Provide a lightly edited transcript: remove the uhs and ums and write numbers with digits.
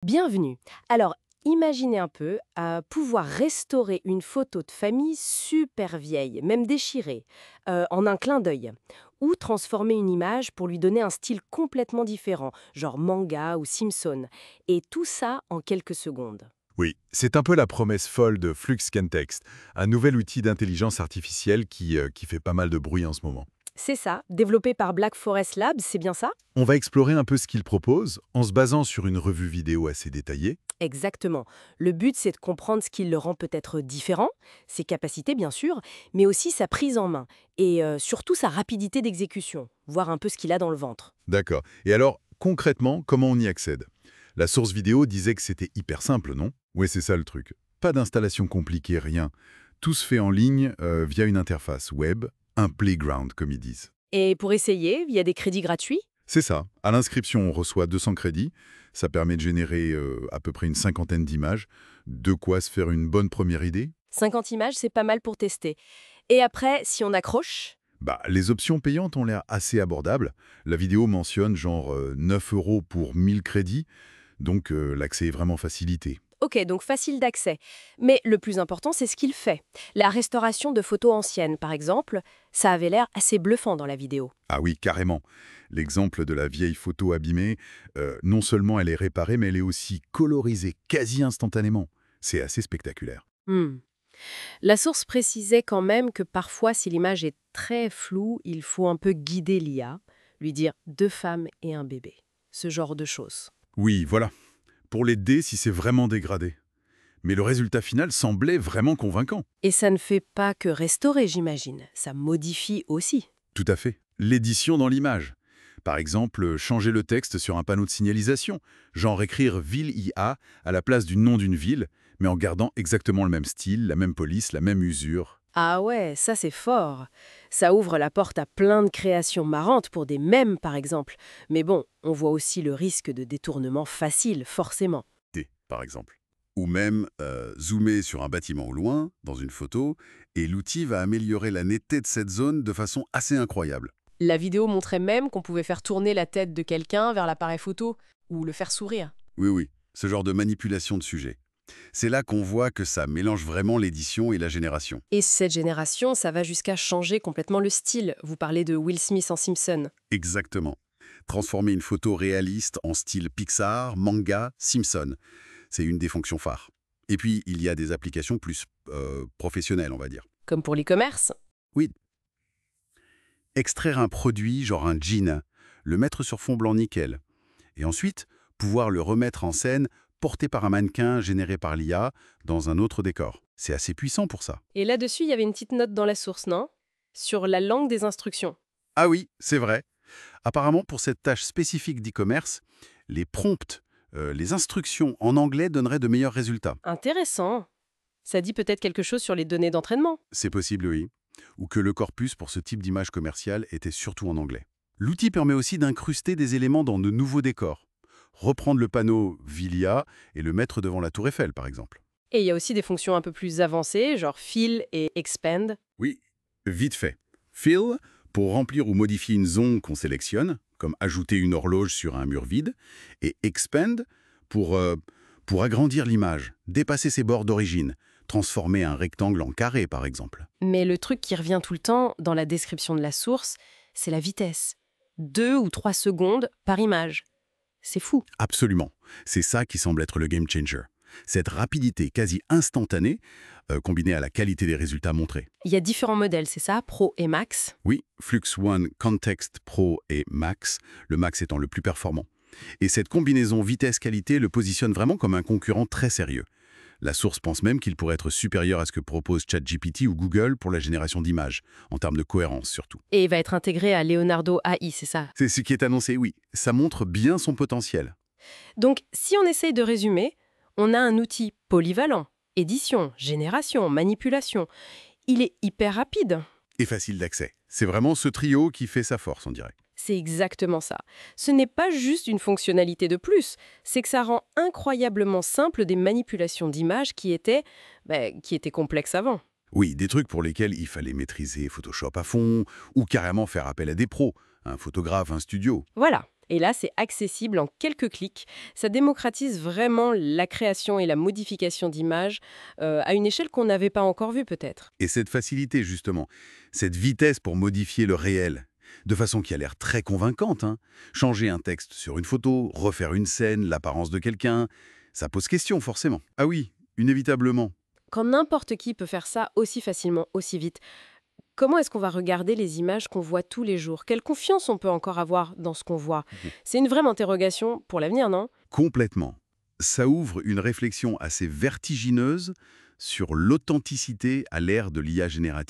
Bienvenue. Alors, imaginez un peu pouvoir restaurer une photo de famille super vieille, même déchirée, en un clin d'œil, ou transformer une image pour lui donner un style complètement différent, genre manga ou Simpson, et tout ça en quelques secondes. Oui, c'est un peu la promesse folle de Flux Text, un nouvel outil d'intelligence artificielle qui fait pas mal de bruit en ce moment. C'est ça, développé par Black Forest Labs, c'est bien ça? On va explorer un peu ce qu'il propose en se basant sur une revue vidéo assez détaillée. Exactement. Le but, c'est de comprendre ce qui le rend peut-être différent, ses capacités bien sûr, mais aussi sa prise en main, et surtout sa rapidité d'exécution, voir un peu ce qu'il a dans le ventre. D'accord. Et alors, concrètement, comment on y accède? La source vidéo disait que c'était hyper simple, non? Oui, c'est ça le truc. Pas d'installation compliquée, rien. Tout se fait en ligne via une interface web, un playground comme ils disent. Et pour essayer, il y a des crédits gratuits. C'est ça. À l'inscription, on reçoit 200 crédits. Ça permet de générer à peu près une cinquantaine d'images. De quoi se faire une bonne première idée? 50 images, c'est pas mal pour tester. Et après, si on accroche. Bah, les options payantes ont l'air assez abordables. La vidéo mentionne genre 9 € pour 1000 crédits, donc l'accès est vraiment facilité. Ok, donc facile d'accès. Mais le plus important, c'est ce qu'il fait. La restauration de photos anciennes, par exemple, ça avait l'air assez bluffant dans la vidéo. Ah oui, carrément. L'exemple de la vieille photo abîmée, non seulement elle est réparée, mais elle est aussi colorisée quasi instantanément. C'est assez spectaculaire. Hmm. La source précisait quand même que parfois, si l'image est très floue, il faut un peu guider l'IA, lui dire deux femmes et un bébé. Ce genre de choses. Oui, voilà. Pour l'aider si c'est vraiment dégradé. Mais le résultat final semblait vraiment convaincant. Et ça ne fait pas que restaurer, j'imagine. Ça modifie aussi. Tout à fait. L'édition dans l'image. Par exemple, changer le texte sur un panneau de signalisation, genre écrire ville IA à la place du nom d'une ville, mais en gardant exactement le même style, la même police, la même usure. Ah ouais, ça c'est fort. Ça ouvre la porte à plein de créations marrantes pour des mèmes, par exemple. Mais bon, on voit aussi le risque de détournement facile, forcément. Par exemple. Ou même zoomer sur un bâtiment au loin, dans une photo, et l'outil va améliorer la netteté de cette zone de façon assez incroyable. La vidéo montrait même qu'on pouvait faire tourner la tête de quelqu'un vers l'appareil photo, ou le faire sourire. Oui, oui, ce genre de manipulation de sujet. C'est là qu'on voit que ça mélange vraiment l'édition et la génération. Et cette génération, ça va jusqu'à changer complètement le style. Vous parlez de Will Smith en Simpson. Exactement. Transformer une photo réaliste en style Pixar, manga, Simpson. C'est une des fonctions phares. Et puis, il y a des applications plus professionnelles, on va dire. Comme pour l'e-commerce. Oui, extraire un produit, genre un jean, le mettre sur fond blanc nickel. Et ensuite, pouvoir le remettre en scène, porté par un mannequin généré par l'IA, dans un autre décor. C'est assez puissant pour ça. Et là-dessus, il y avait une petite note dans la source, non? Sur la langue des instructions. Ah oui, c'est vrai. Apparemment, pour cette tâche spécifique d'e-commerce, les prompts, les instructions en anglais donneraient de meilleurs résultats. Intéressant. Ça dit peut-être quelque chose sur les données d'entraînement. C'est possible, oui. Ou que le corpus pour ce type d'image commerciale était surtout en anglais. L'outil permet aussi d'incruster des éléments dans de nouveaux décors. Reprendre le panneau Vilia et le mettre devant la tour Eiffel, par exemple. Et il y a aussi des fonctions un peu plus avancées, genre fill et expand. Oui, vite fait. Fill, pour remplir ou modifier une zone qu'on sélectionne, comme ajouter une horloge sur un mur vide, et expand, pour agrandir l'image, dépasser ses bords d'origine, transformer un rectangle en carré, par exemple. Mais le truc qui revient tout le temps dans la description de la source, c'est la vitesse. 2 ou 3 secondes par image. C'est fou. Absolument. C'est ça qui semble être le game changer. Cette rapidité quasi instantanée, combinée à la qualité des résultats montrés. Il y a différents modèles, c'est ça, Pro et Max. Oui, Flux One Context Pro et Max, le Max étant le plus performant. Et cette combinaison vitesse-qualité le positionne vraiment comme un concurrent très sérieux. La source pense même qu'il pourrait être supérieur à ce que propose ChatGPT ou Google pour la génération d'images, en termes de cohérence surtout. Et il va être intégré à Leonardo AI, c'est ça. C'est ce qui est annoncé, oui. Ça montre bien son potentiel. Donc, si on essaye de résumer, on a un outil polyvalent. Édition, génération, manipulation. Il est hyper rapide. Et facile d'accès. C'est vraiment ce trio qui fait sa force, on dirait. C'est exactement ça. Ce n'est pas juste une fonctionnalité de plus, c'est que ça rend incroyablement simple des manipulations d'images qui étaient complexes avant. Oui, des trucs pour lesquels il fallait maîtriser Photoshop à fond, ou carrément faire appel à des pros, un photographe, un studio. Voilà. Et là, c'est accessible en quelques clics. Ça démocratise vraiment la création et la modification d'images à une échelle qu'on n'avait pas encore vue peut-être. Et cette facilité, justement, cette vitesse pour modifier le réel, de façon qui a l'air très convaincante, hein. Changer un texte sur une photo, refaire une scène, l'apparence de quelqu'un, ça pose question forcément. Ah oui, inévitablement. Quand n'importe qui peut faire ça aussi facilement, aussi vite, comment est-ce qu'on va regarder les images qu'on voit tous les jours? Quelle confiance on peut encore avoir dans ce qu'on voit? Mhm. C'est une vraie interrogation pour l'avenir, non? Complètement. Ça ouvre une réflexion assez vertigineuse sur l'authenticité à l'ère de l'IA générative.